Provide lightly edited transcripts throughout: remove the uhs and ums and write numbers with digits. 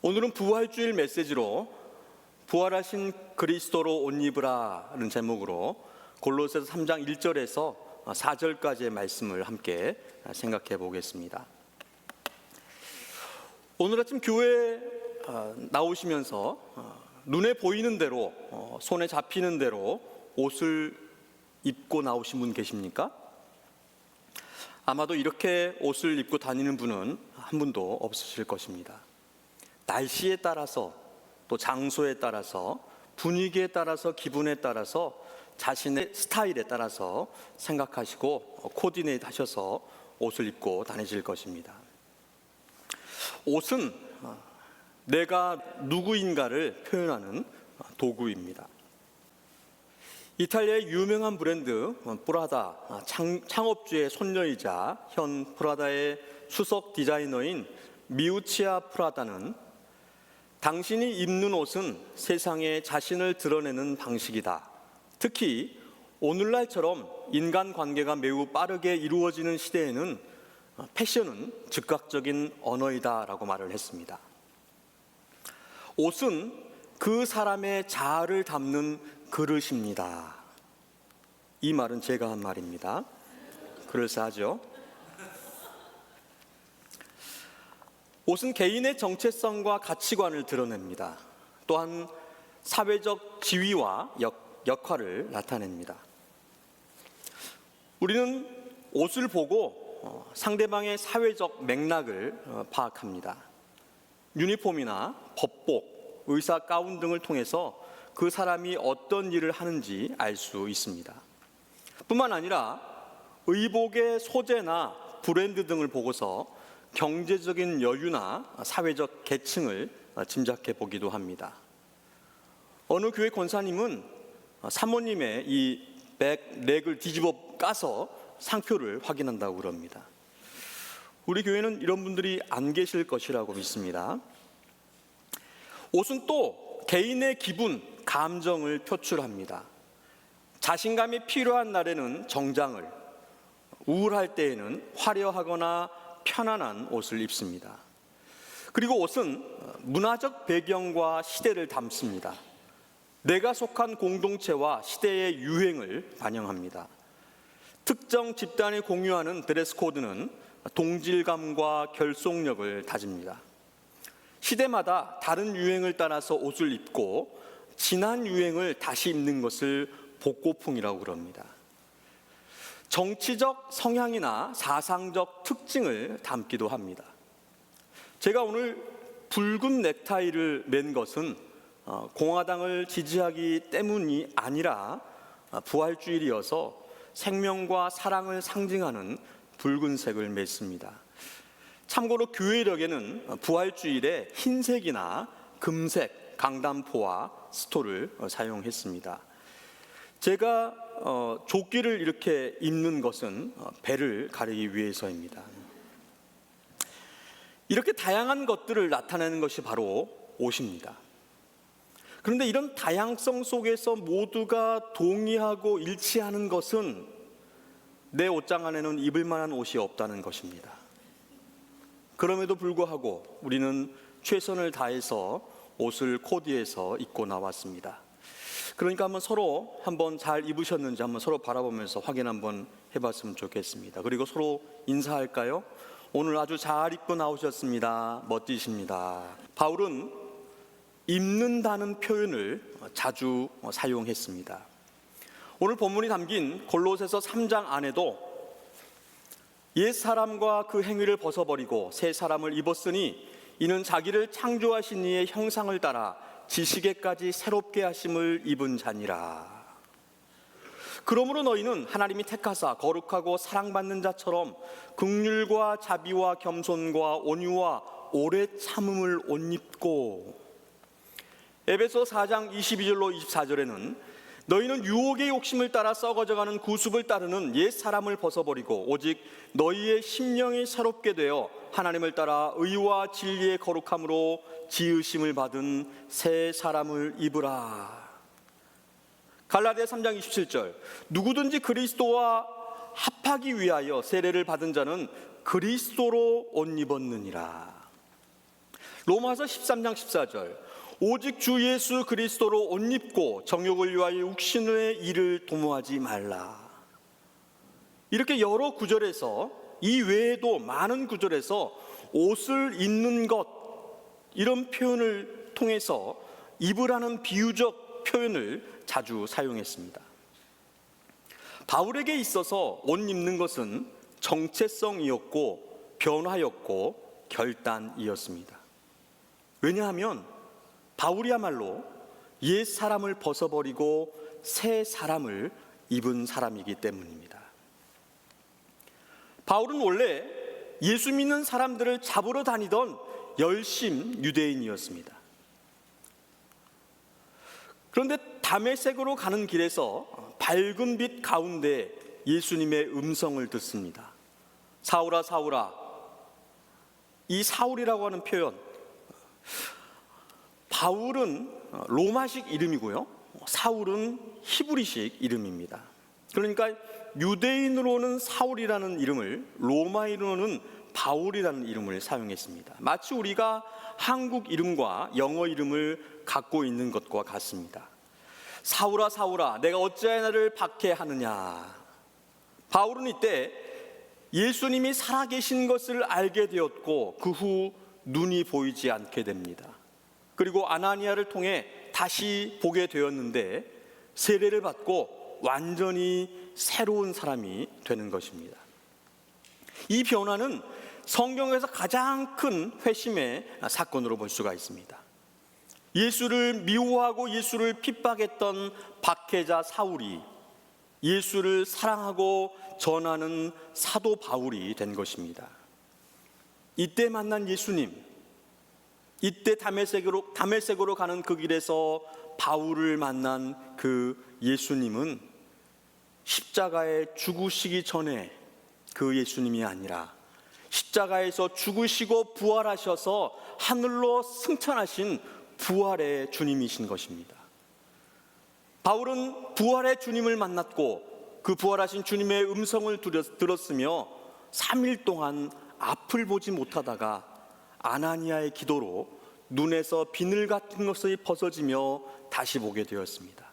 오늘은 부활주일 메시지로 부활하신 그리스도로 옷 입으라는 제목으로 골로새서 3장 1절에서 4절까지의 말씀을 함께 생각해 보겠습니다. 오늘 아침 교회에 나오시면서 눈에 보이는 대로 손에 잡히는 대로 옷을 입고 나오신 분 계십니까? 아마도 이렇게 옷을 입고 다니는 분은 한 분도 없으실 것입니다. 날씨에 따라서 또 장소에 따라서 분위기에 따라서 기분에 따라서 자신의 스타일에 따라서 생각하시고 코디네이트 하셔서 옷을 입고 다니실 것입니다. 옷은 내가 누구인가를 표현하는 도구입니다. 이탈리아의 유명한 브랜드 프라다 창업주의 손녀이자 현 프라다의 수석 디자이너인 미우치아 프라다는 당신이 입는 옷은 세상에 자신을 드러내는 방식이다. 특히 오늘날처럼 인간관계가 매우 빠르게 이루어지는 시대에는 패션은 즉각적인 언어이다 라고 말을 했습니다. 옷은 그 사람의 자아를 담는 그릇입니다. 이 말은 제가 한 말입니다. 그럴싸하죠? 옷은 개인의 정체성과 가치관을 드러냅니다. 또한 사회적 지위와 역할을 나타냅니다. 우리는 옷을 보고 상대방의 사회적 맥락을 파악합니다. 유니폼이나 법복, 의사 가운 등을 통해서 그 사람이 어떤 일을 하는지 알 수 있습니다. 뿐만 아니라 의복의 소재나 브랜드 등을 보고서 경제적인 여유나 사회적 계층을 짐작해 보기도 합니다. 어느 교회 권사님은 사모님의 이 넥을 뒤집어 까서 상표를 확인한다고 그럽니다. 우리 교회는 이런 분들이 안 계실 것이라고 믿습니다. 옷은 또 개인의 기분, 감정을 표출합니다. 자신감이 필요한 날에는 정장을, 우울할 때에는 화려하거나 편안한 옷을 입습니다. 그리고 옷은 문화적 배경과 시대를 담습니다. 내가 속한 공동체와 시대의 유행을 반영합니다. 특정 집단이 공유하는 드레스 코드는 동질감과 결속력을 다집니다. 시대마다 다른 유행을 따라서 옷을 입고 지난 유행을 다시 입는 것을 복고풍이라고 그럽니다. 정치적 성향이나 사상적 특징을 담기도 합니다. 제가 오늘 붉은 넥타이를 맨 것은 공화당을 지지하기 때문이 아니라 부활주일이어서 생명과 사랑을 상징하는 붉은색을 맸습니다. 참고로 교회력에는 부활주일에 흰색이나 금색 강단포와 스토를 사용했습니다. 제가 조끼를 이렇게 입는 것은 배를 가리기 위해서입니다. 이렇게 다양한 것들을 나타내는 것이 바로 옷입니다. 그런데 이런 다양성 속에서 모두가 동의하고 일치하는 것은 내 옷장 안에는 입을 만한 옷이 없다는 것입니다. 그럼에도 불구하고 우리는 최선을 다해서 옷을 코디해서 입고 나왔습니다. 그러니까 서로 한번 잘 입으셨는지 한번 서로 바라보면서 확인 한번 해봤으면 좋겠습니다. 그리고 서로 인사할까요? 오늘 아주 잘 입고 나오셨습니다. 멋지십니다. 바울은 입는다는 표현을 자주 사용했습니다. 오늘 본문이 담긴 골로새서 3장 안에도 옛 사람과 그 행위를 벗어버리고 새 사람을 입었으니 이는 자기를 창조하신 이의 형상을 따라 지식에까지 새롭게 하심을 입은 자니라. 그러므로 너희는 하나님이 택하사 거룩하고 사랑받는 자처럼 긍휼과 자비와 겸손과 온유와 오래 참음을 옷 입고. 에베소 4장 22절로 24절에는 너희는 유혹의 욕심을 따라 썩어져가는 구습을 따르는 옛 사람을 벗어버리고 오직 너희의 심령이 새롭게 되어 하나님을 따라 의와 진리의 거룩함으로 지으심을 받은 새 사람을 입으라. 갈라디아 3장 27절 누구든지 그리스도와 합하기 위하여 세례를 받은 자는 그리스도로 옷 입었느니라. 로마서 13장 14절, 오직 주 예수 그리스도로 옷 입고 정욕을 위하여 육신의 일을 도모하지 말라. 이렇게 여러 구절에서, 이 외에도 많은 구절에서 옷을 입는 것, 이런 표현을 통해서 입으라는 비유적 표현을 자주 사용했습니다. 바울에게 있어서 옷 입는 것은 정체성이었고 변화였고 결단이었습니다. 왜냐하면 바울이야말로 옛 사람을 벗어버리고 새 사람을 입은 사람이기 때문입니다. 바울은 원래 예수 믿는 사람들을 잡으러 다니던 열심 유대인이었습니다. 그런데 다메섹으로 가는 길에서 밝은 빛 가운데 예수님의 음성을 듣습니다. 사울아, 사울아. 이 사울이라고 하는 표현, 바울은 로마식 이름이고요, 사울은 히브리식 이름입니다. 그러니까 유대인으로는 사울이라는 이름을, 로마인으로는 바울이라는 이름을 사용했습니다. 마치 우리가 한국 이름과 영어 이름을 갖고 있는 것과 같습니다. 사울아, 사울아, 내가 어찌하여 나를 박해하느냐. 바울은 이때 예수님이 살아계신 것을 알게 되었고 그 후 눈이 보이지 않게 됩니다. 그리고 아나니아를 통해 다시 보게 되었는데 세례를 받고 완전히 새로운 사람이 되는 것입니다. 이 변화는 성경에서 가장 큰 회심의 사건으로 볼 수가 있습니다. 예수를 미워하고 예수를 핍박했던 박해자 사울이 예수를 사랑하고 전하는 사도 바울이 된 것입니다. 이때 만난 예수님, 이때 다메섹으로 가는 그 길에서 바울을 만난 그 예수님은 십자가에 죽으시기 전에 그 예수님이 아니라 십자가에서 죽으시고 부활하셔서 하늘로 승천하신 부활의 주님이신 것입니다. 바울은 부활의 주님을 만났고 그 부활하신 주님의 음성을 들었으며 3일 동안 앞을 보지 못하다가 아나니아의 기도로 눈에서 비늘 같은 것이 벗어지며 다시 보게 되었습니다.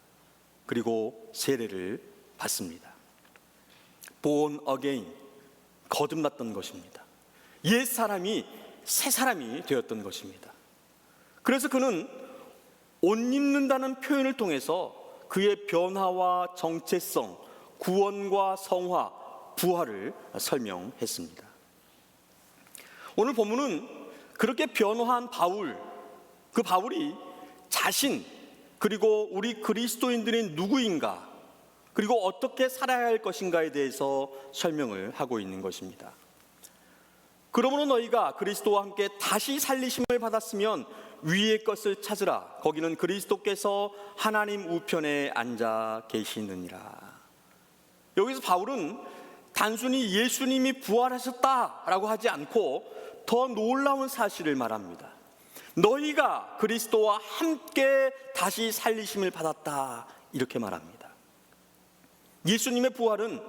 그리고 세례를 받습니다. born again, 거듭났던 것입니다. 옛 사람이 새 사람이 되었던 것입니다. 그래서 그는 옷 입는다는 표현을 통해서 그의 변화와 정체성, 구원과 성화, 부활을 설명했습니다. 오늘 본문은 그렇게 변화한 바울, 그 바울이 자신, 그리고 우리 그리스도인들이 누구인가, 그리고 어떻게 살아야 할 것인가에 대해서 설명을 하고 있는 것입니다. 그러므로 너희가 그리스도와 함께 다시 살리심을 받았으면 위의 것을 찾으라. 거기는 그리스도께서 하나님 우편에 앉아 계시느니라. 여기서 바울은 단순히 예수님이 부활하셨다라고 하지 않고 더 놀라운 사실을 말합니다. 너희가 그리스도와 함께 다시 살리심을 받았다, 이렇게 말합니다. 예수님의 부활은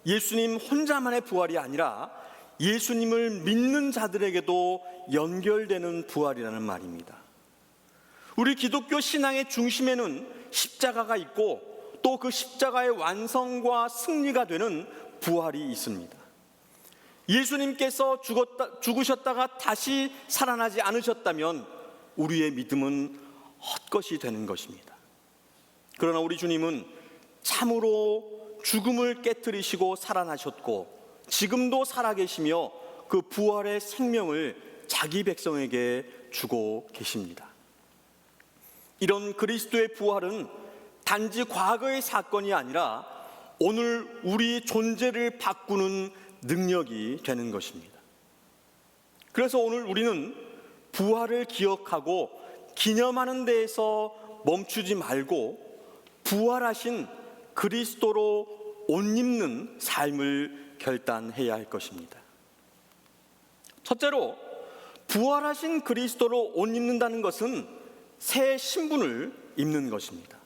예수님 혼자만의 부활이 아니라 예수님을 믿는 자들에게도 연결되는 부활이라는 말입니다. 우리 기독교 신앙의 중심에는 십자가가 있고 또 그 십자가의 완성과 승리가 되는 부활이 있습니다. 예수님께서 죽으셨다가 다시 살아나지 않으셨다면 우리의 믿음은 헛것이 되는 것입니다. 그러나 우리 주님은 참으로 죽음을 깨뜨리시고 살아나셨고 지금도 살아계시며 그 부활의 생명을 자기 백성에게 주고 계십니다. 이런 그리스도의 부활은 단지 과거의 사건이 아니라 오늘 우리 존재를 바꾸는 능력이 되는 것입니다. 그래서 오늘 우리는 부활을 기억하고 기념하는 데에서 멈추지 말고 부활하신 그리스도로 옷 입는 삶을 결단해야 할 것입니다. 첫째로, 부활하신 그리스도로 옷 입는다는 것은 새 신분을 입는 것입니다.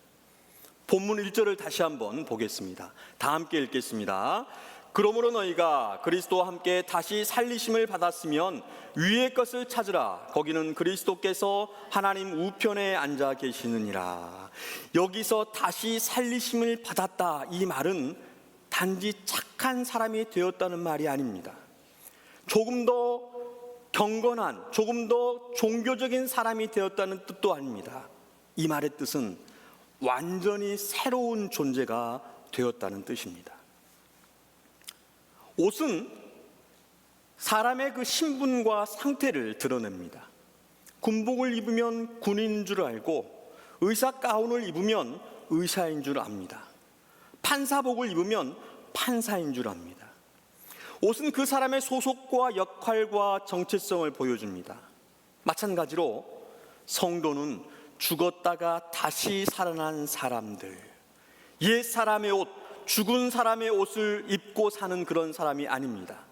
본문 1절을 다시 한번 보겠습니다. 다 함께 읽겠습니다. 그러므로 너희가 그리스도와 함께 다시 살리심을 받았으면 위의 것을 찾으라. 거기는 그리스도께서 하나님 우편에 앉아 계시느니라. 여기서 다시 살리심을 받았다, 이 말은 단지 착한 사람이 되었다는 말이 아닙니다. 조금 더 경건한, 조금 더 종교적인 사람이 되었다는 뜻도 아닙니다. 이 말의 뜻은 완전히 새로운 존재가 되었다는 뜻입니다. 옷은 사람의 그 신분과 상태를 드러냅니다. 군복을 입으면 군인인 줄 알고, 의사 가운을 입으면 의사인 줄 압니다. 판사복을 입으면 판사인 줄 압니다. 옷은 그 사람의 소속과 역할과 정체성을 보여줍니다. 마찬가지로 성도는 죽었다가 다시 살아난 사람들, 옛 사람의 옷, 죽은 사람의 옷을 입고 사는 그런 사람이 아닙니다.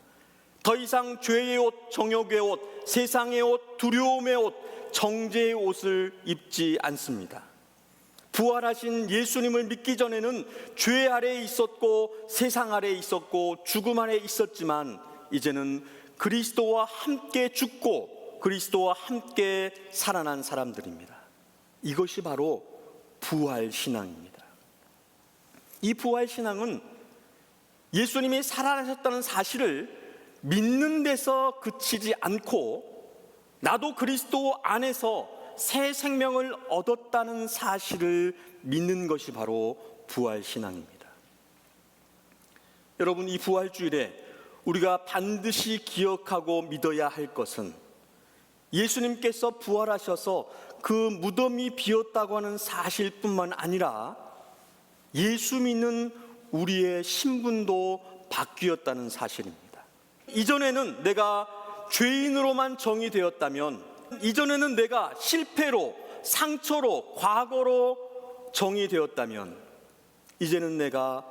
더 이상 죄의 옷, 정욕의 옷, 세상의 옷, 두려움의 옷, 정죄의 옷을 입지 않습니다. 부활하신 예수님을 믿기 전에는 죄 아래에 있었고 세상 아래에 있었고 죽음 아래에 있었지만, 이제는 그리스도와 함께 죽고 그리스도와 함께 살아난 사람들입니다. 이것이 바로 부활신앙입니다. 이 부활신앙은 예수님이 살아나셨다는 사실을 믿는 데서 그치지 않고, 나도 그리스도 안에서 새 생명을 얻었다는 사실을 믿는 것이 바로 부활신앙입니다. 여러분, 이 부활주일에 우리가 반드시 기억하고 믿어야 할 것은, 예수님께서 부활하셔서 그 무덤이 비었다고 하는 사실뿐만 아니라 예수 믿는 우리의 신분도 바뀌었다는 사실입니다. 이전에는 내가 죄인으로만 정의되었다면, 이전에는 내가 실패로, 상처로, 과거로 정의되었다면, 이제는 내가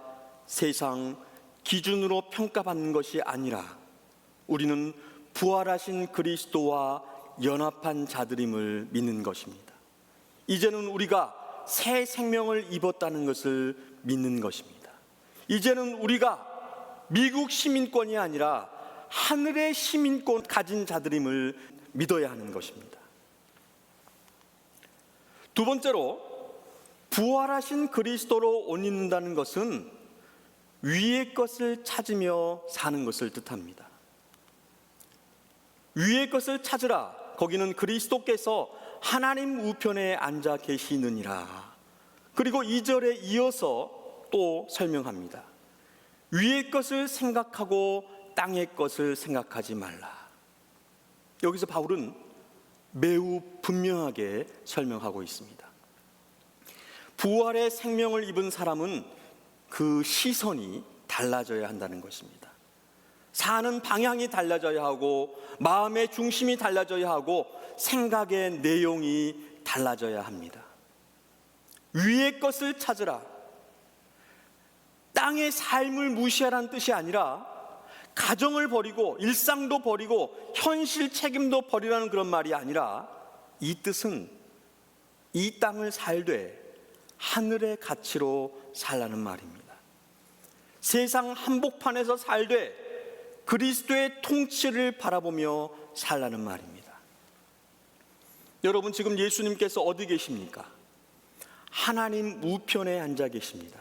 세상 기준으로 평가받는 것이 아니라 우리는 부활하신 그리스도와 연합한 자들임을 믿는 것입니다. 이제는 우리가 새 생명을 입었다는 것을 믿는 것입니다. 이제는 우리가 미국 시민권이 아니라 하늘의 시민권 가진 자들임을 믿어야 하는 것입니다. 두 번째로, 부활하신 그리스도로 옷 입는다는 것은 위의 것을 찾으며 사는 것을 뜻합니다. 위의 것을 찾으라. 거기는 그리스도께서 하나님 우편에 앉아 계시느니라. 그리고 2절에 이어서 또 설명합니다. 위의 것을 생각하고 땅의 것을 생각하지 말라. 여기서 바울은 매우 분명하게 설명하고 있습니다. 부활의 생명을 입은 사람은 그 시선이 달라져야 한다는 것입니다. 사는 방향이 달라져야 하고, 마음의 중심이 달라져야 하고, 생각의 내용이 달라져야 합니다. 위의 것을 찾으라. 땅의 삶을 무시하라는 뜻이 아니라 가정을 버리고 일상도 버리고 현실 책임도 버리라는 그런 말이 아니라, 이 뜻은 이 땅을 살되 하늘의 가치로 살라는 말입니다. 세상 한복판에서 살되 그리스도의 통치를 바라보며 살라는 말입니다. 여러분, 지금 예수님께서 어디 계십니까? 하나님 우편에 앉아 계십니다.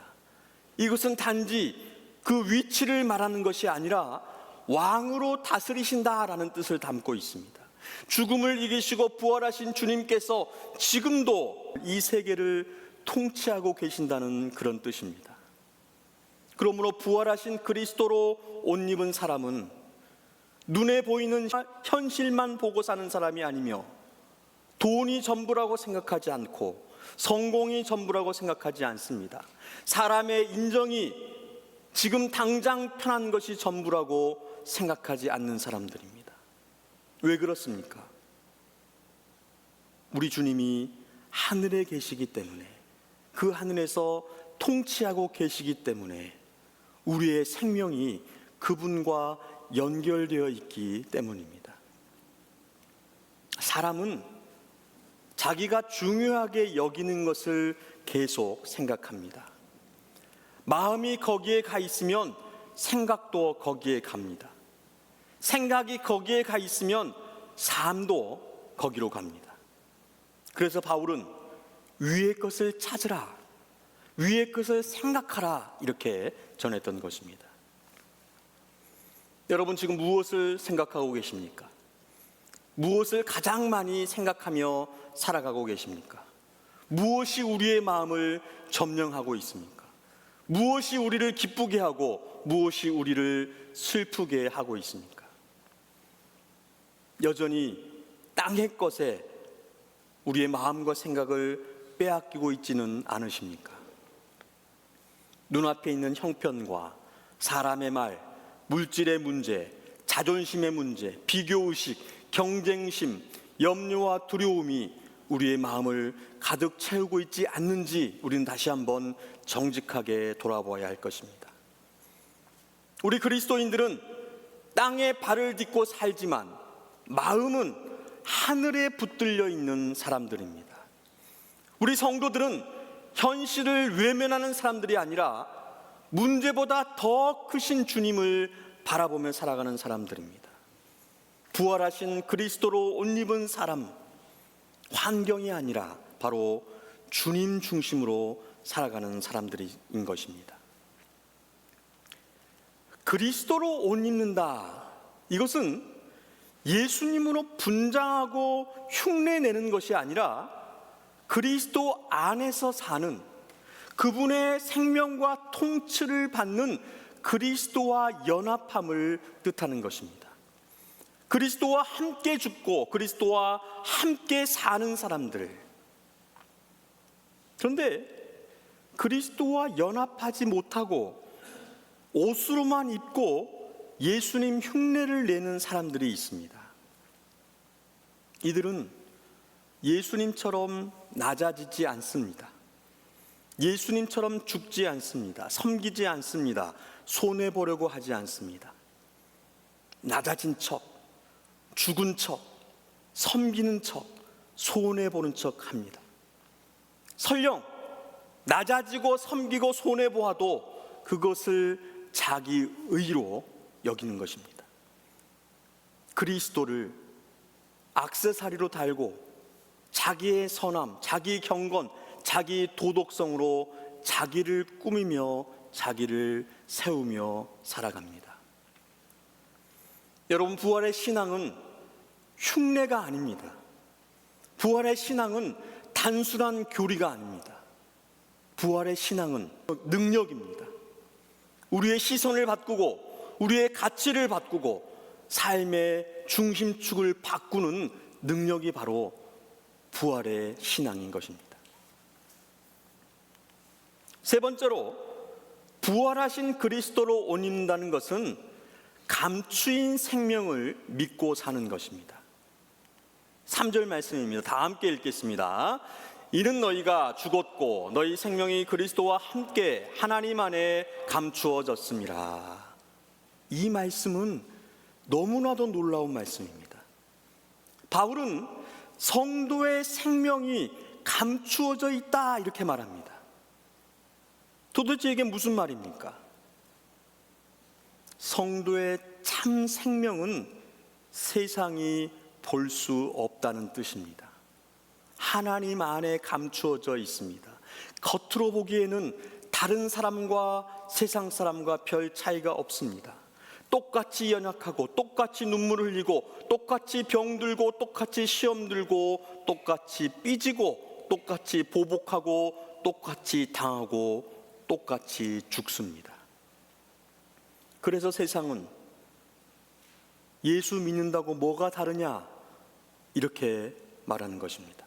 이것은 단지 그 위치를 말하는 것이 아니라 왕으로 다스리신다라는 뜻을 담고 있습니다. 죽음을 이기시고 부활하신 주님께서 지금도 이 세계를 통치하고 계신다는 그런 뜻입니다. 그러므로 부활하신 그리스도로 옷 입은 사람은 눈에 보이는 현실만 보고 사는 사람이 아니며, 돈이 전부라고 생각하지 않고 성공이 전부라고 생각하지 않습니다. 사람의 인정이 지금 당장 편한 것이 전부라고 생각하지 않는 사람들입니다. 왜 그렇습니까? 우리 주님이 하늘에 계시기 때문에, 그 하늘에서 통치하고 계시기 때문에 우리의 생명이 그분과 연결되어 있기 때문입니다. 사람은 자기가 중요하게 여기는 것을 계속 생각합니다. 마음이 거기에 가 있으면 생각도 거기에 갑니다. 생각이 거기에 가 있으면 삶도 거기로 갑니다. 그래서 바울은 위의 것을 찾으라, 위의 것을 생각하라, 이렇게 전했던 것입니다. 여러분, 지금 무엇을 생각하고 계십니까? 무엇을 가장 많이 생각하며 살아가고 계십니까? 무엇이 우리의 마음을 점령하고 있습니까? 무엇이 우리를 기쁘게 하고 무엇이 우리를 슬프게 하고 있습니까? 여전히 땅의 것에 우리의 마음과 생각을 빼앗기고 있지는 않으십니까? 눈앞에 있는 형편과 사람의 말, 물질의 문제, 자존심의 문제, 비교의식, 경쟁심, 염려와 두려움이 우리의 마음을 가득 채우고 있지 않는지 우리는 다시 한번 정직하게 돌아보아야 할 것입니다. 우리 그리스도인들은 땅에 발을 딛고 살지만 마음은 하늘에 붙들려 있는 사람들입니다. 우리 성도들은 현실을 외면하는 사람들이 아니라 문제보다 더 크신 주님을 바라보며 살아가는 사람들입니다. 부활하신 그리스도로 옷 입은 사람, 환경이 아니라 바로 주님 중심으로 살아가는 사람들인 것입니다. 그리스도로 옷 입는다, 이것은 예수님으로 분장하고 흉내내는 것이 아니라 그리스도 안에서 사는, 그분의 생명과 통치를 받는 그리스도와 연합함을 뜻하는 것입니다. 그리스도와 함께 죽고 그리스도와 함께 사는 사람들. 그런데 그리스도와 연합하지 못하고 옷으로만 입고 예수님 흉내를 내는 사람들이 있습니다. 이들은 예수님처럼 낮아지지 않습니다. 예수님처럼 죽지 않습니다. 섬기지 않습니다. 손해보려고 하지 않습니다. 낮아진 척, 죽은 척, 섬기는 척, 손해보는 척 합니다. 설령 낮아지고 섬기고 손해보아도 그것을 자기 의로 여기는 것입니다. 그리스도를 액세서리로 달고 자기의 선함, 자기 경건, 자기 도덕성으로 자기를 꾸미며 자기를 세우며 살아갑니다. 여러분, 부활의 신앙은 흉내가 아닙니다. 부활의 신앙은 단순한 교리가 아닙니다. 부활의 신앙은 능력입니다. 우리의 시선을 바꾸고 우리의 가치를 바꾸고 삶의 중심축을 바꾸는 능력이 바로 부활의 신앙인 것입니다. 세 번째로, 부활하신 그리스도로 옷 입는다는 것은 감추인 생명을 믿고 사는 것입니다. 3절 말씀입니다. 다 함께 읽겠습니다. 이는 너희가 죽었고 너희 생명이 그리스도와 함께 하나님 안에 감추어졌습니다. 이 말씀은 너무나도 놀라운 말씀입니다. 바울은 성도의 생명이 감추어져 있다, 이렇게 말합니다. 도대체 이게 무슨 말입니까? 성도의 참 생명은 세상이 볼 수 없다는 뜻입니다. 하나님 안에 감추어져 있습니다. 겉으로 보기에는 다른 사람과 세상 사람과 별 차이가 없습니다. 똑같이 연약하고 똑같이 눈물 흘리고 똑같이 병들고 똑같이 시험 들고 똑같이 삐지고 똑같이 보복하고 똑같이 당하고 똑같이 죽습니다. 그래서 세상은 예수 믿는다고 뭐가 다르냐, 이렇게 말하는 것입니다.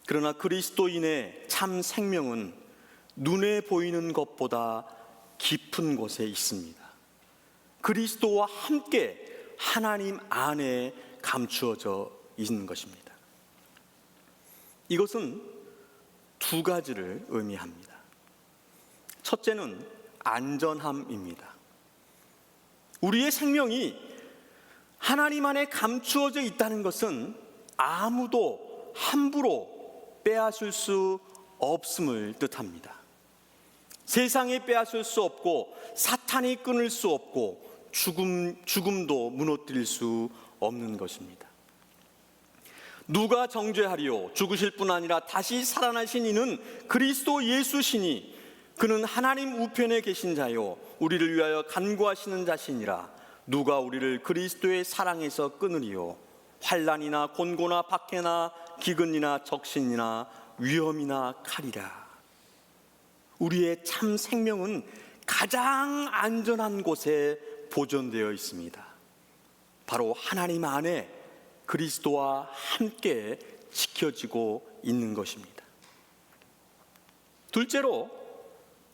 그러나 그리스도인의 참 생명은 눈에 보이는 것보다 깊은 곳에 있습니다. 그리스도와 함께 하나님 안에 감추어져 있는 것입니다. 이것은 두 가지를 의미합니다. 첫째는 안전함입니다. 우리의 생명이 하나님 안에 감추어져 있다는 것은 아무도 함부로 빼앗을 수 없음을 뜻합니다. 세상이 빼앗을 수 없고 사탄이 끊을 수 없고 죽음도 무너뜨릴 수 없는 것입니다. 누가 정죄하리요? 죽으실 뿐 아니라 다시 살아나신 이는 그리스도 예수시니 그는 하나님 우편에 계신 자요 우리를 위하여 간구하시는 자시니라. 누가 우리를 그리스도의 사랑에서 끊으리요? 환난이나 곤고나 박해나 기근이나 적신이나 위험이나 칼이라. 우리의 참 생명은 가장 안전한 곳에 보존되어 있습니다. 바로 하나님 안에 그리스도와 함께 지켜지고 있는 것입니다. 둘째로,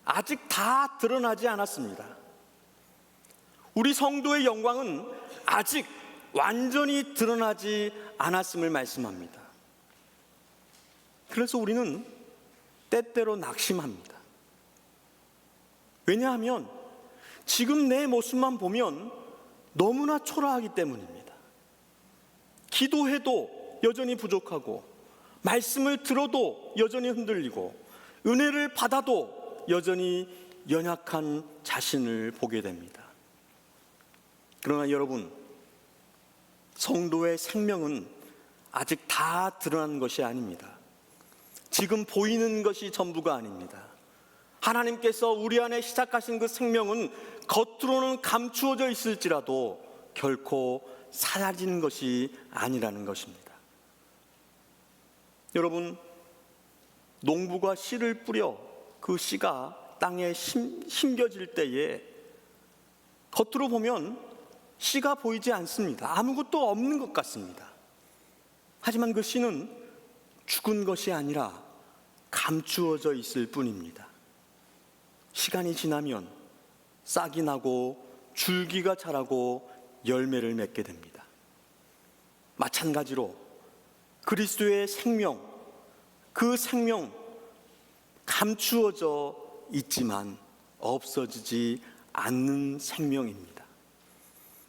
아직 다 드러나지 않았습니다. 우리 성도의 영광은 아직 완전히 드러나지 않았음을 말씀합니다. 그래서 우리는 때때로 낙심합니다. 왜냐하면 지금 내 모습만 보면 너무나 초라하기 때문입니다. 기도해도 여전히 부족하고, 말씀을 들어도 여전히 흔들리고, 은혜를 받아도 여전히 연약한 자신을 보게 됩니다. 그러나 여러분, 성도의 생명은 아직 다 드러난 것이 아닙니다. 지금 보이는 것이 전부가 아닙니다. 하나님께서 우리 안에 시작하신 그 생명은 겉으로는 감추어져 있을지라도 결코 사라지는 것이 아니라는 것입니다. 여러분, 농부가 씨를 뿌려 그 씨가 땅에 심겨질 때에 겉으로 보면 씨가 보이지 않습니다. 아무것도 없는 것 같습니다. 하지만 그 씨는 죽은 것이 아니라 감추어져 있을 뿐입니다. 시간이 지나면 싹이 나고 줄기가 자라고 열매를 맺게 됩니다. 마찬가지로 그리스도의 생명, 그 생명 감추어져 있지만 없어지지 않는 생명입니다.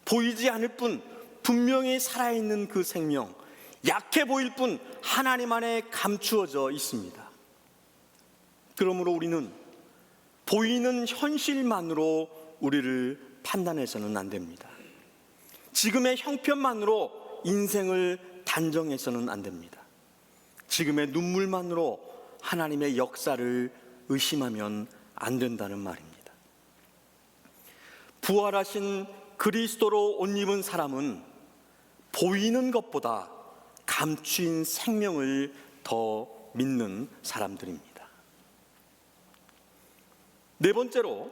보이지 않을 뿐 분명히 살아있는 그 생명, 약해 보일 뿐 하나님 안에 감추어져 있습니다. 그러므로 우리는 보이는 현실만으로 우리를 판단해서는 안 됩니다. 지금의 형편만으로 인생을 단정해서는 안 됩니다. 지금의 눈물만으로 하나님의 역사를 의심하면 안 된다는 말입니다. 부활하신 그리스도로 옷 입은 사람은 보이는 것보다 감추인 생명을 더 믿는 사람들입니다. 네 번째로,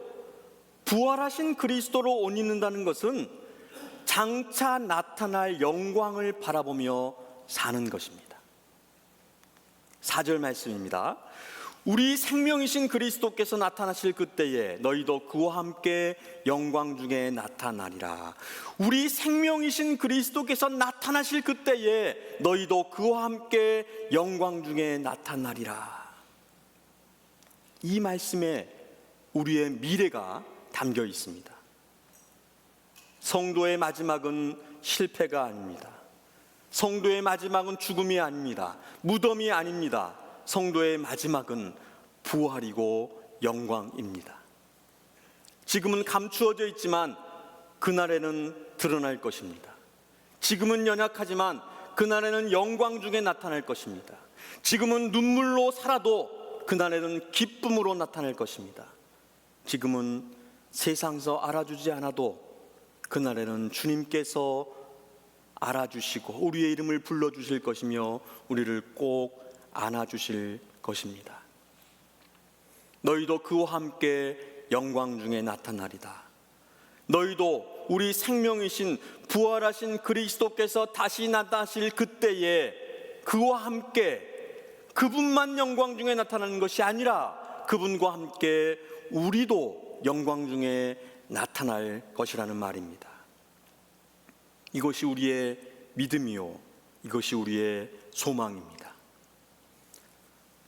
부활하신 그리스도로 옷 입는다는 것은 장차 나타날 영광을 바라보며 사는 것입니다. 4절 말씀입니다. 우리 생명이신 그리스도께서 나타나실 그때에 너희도 그와 함께 영광 중에 나타나리라. 우리 생명이신 그리스도께서 나타나실 그때에 너희도 그와 함께 영광 중에 나타나리라. 이 말씀에 우리의 미래가 담겨 있습니다. 성도의 마지막은 실패가 아닙니다. 성도의 마지막은 죽음이 아닙니다. 무덤이 아닙니다. 성도의 마지막은 부활이고 영광입니다. 지금은 감추어져 있지만 그날에는 드러날 것입니다. 지금은 연약하지만 그날에는 영광 중에 나타날 것입니다. 지금은 눈물로 살아도 그날에는 기쁨으로 나타날 것입니다. 지금은 세상에서 알아주지 않아도 그날에는 주님께서 알아주시고 우리의 이름을 불러주실 것이며 우리를 꼭 안아주실 것입니다. 너희도 그와 함께 영광 중에 나타나리다. 너희도 우리 생명이신 부활하신 그리스도께서 다시 나타나실 그때에 그와 함께, 그분만 영광 중에 나타나는 것이 아니라 그분과 함께 우리도 영광 중에 나타날 것이라는 말입니다. 이것이 우리의 믿음이요, 이것이 우리의 소망입니다.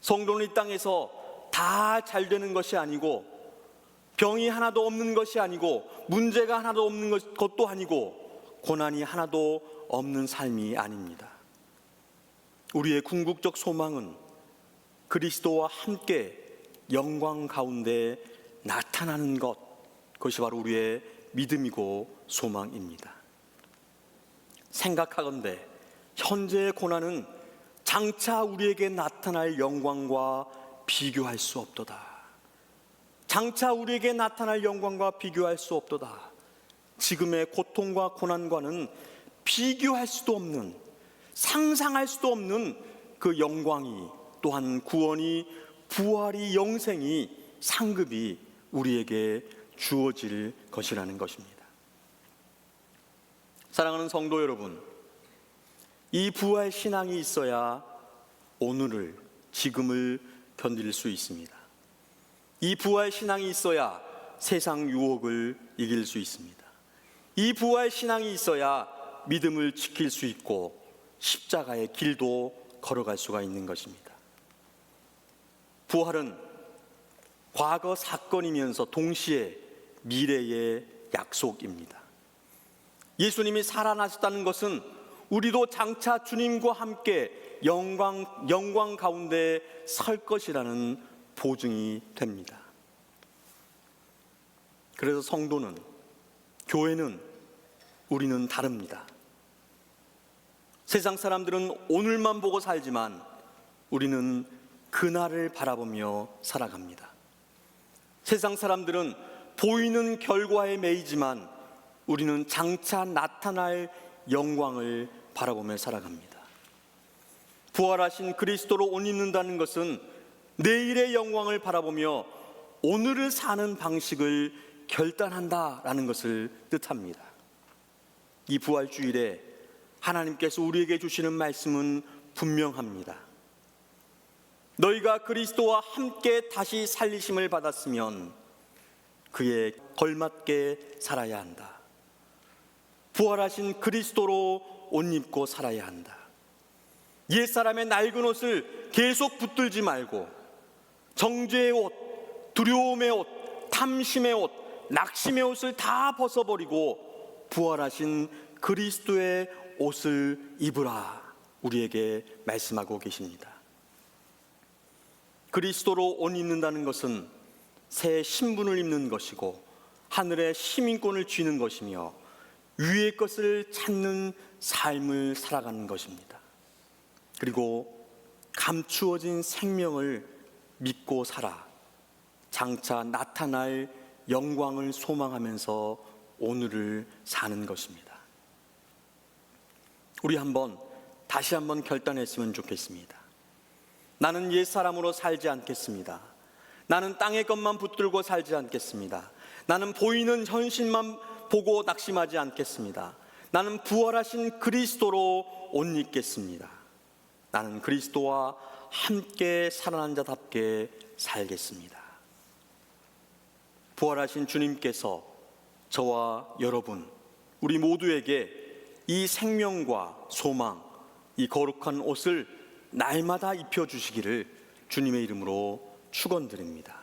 성도는 이 땅에서 다 잘 되는 것이 아니고, 병이 하나도 없는 것이 아니고, 문제가 하나도 없는 것도 아니고, 고난이 하나도 없는 삶이 아닙니다. 우리의 궁극적 소망은 그리스도와 함께 영광 가운데 나타나는 것, 그것이 바로 우리의 믿음이고 소망입니다. 생각하건대 현재의 고난은 장차 우리에게 나타날 영광과 비교할 수 없도다. 장차 우리에게 나타날 영광과 비교할 수 없도다. 지금의 고통과 고난과는 비교할 수도 없는, 상상할 수도 없는 그 영광이, 또한 구원이, 부활이, 영생이, 상급이 우리에게 주어질 것이라는 것입니다. 사랑하는 성도 여러분, 이 부활 신앙이 있어야 오늘을, 지금을 견딜 수 있습니다. 이 부활 신앙이 있어야 세상 유혹을 이길 수 있습니다. 이 부활 신앙이 있어야 믿음을 지킬 수 있고 십자가의 길도 걸어갈 수가 있는 것입니다. 부활은 과거 사건이면서 동시에 미래의 약속입니다. 예수님이 살아나셨다는 것은 우리도 장차 주님과 함께 영광 가운데 설 것이라는 보증이 됩니다. 그래서 성도는, 교회는, 우리는 다릅니다. 세상 사람들은 오늘만 보고 살지만 우리는 그날을 바라보며 살아갑니다. 세상 사람들은 보이는 결과에 매이지만 우리는 장차 나타날 영광을 바라보며 살아갑니다. 부활하신 그리스도로 옷 입는다는 것은 내일의 영광을 바라보며 오늘을 사는 방식을 결단한다라는 것을 뜻합니다. 이 부활주일에 하나님께서 우리에게 주시는 말씀은 분명합니다. 너희가 그리스도와 함께 다시 살리심을 받았으면 그에 걸맞게 살아야 한다. 부활하신 그리스도로 옷 입고 살아야 한다. 옛사람의 낡은 옷을 계속 붙들지 말고 정죄의 옷, 두려움의 옷, 탐심의 옷, 낙심의 옷을 다 벗어버리고 부활하신 그리스도의 옷을 입으라, 우리에게 말씀하고 계십니다. 그리스도로 옷 입는다는 것은 새 신분을 입는 것이고 하늘의 시민권을 쥐는 것이며 위의 것을 찾는 삶을 살아가는 것입니다. 그리고 감추어진 생명을 믿고 살아 장차 나타날 영광을 소망하면서 오늘을 사는 것입니다. 우리 다시 한번 결단했으면 좋겠습니다. 나는 옛사람으로 살지 않겠습니다. 나는 땅의 것만 붙들고 살지 않겠습니다. 나는 보이는 현실만 보고 낙심하지 않겠습니다. 나는 부활하신 그리스도로 옷 입겠습니다. 나는 그리스도와 함께 살아난 자답게 살겠습니다. 부활하신 주님께서 저와 여러분, 우리 모두에게 이 생명과 소망, 이 거룩한 옷을 날마다 입혀주시기를 주님의 이름으로 축원드립니다.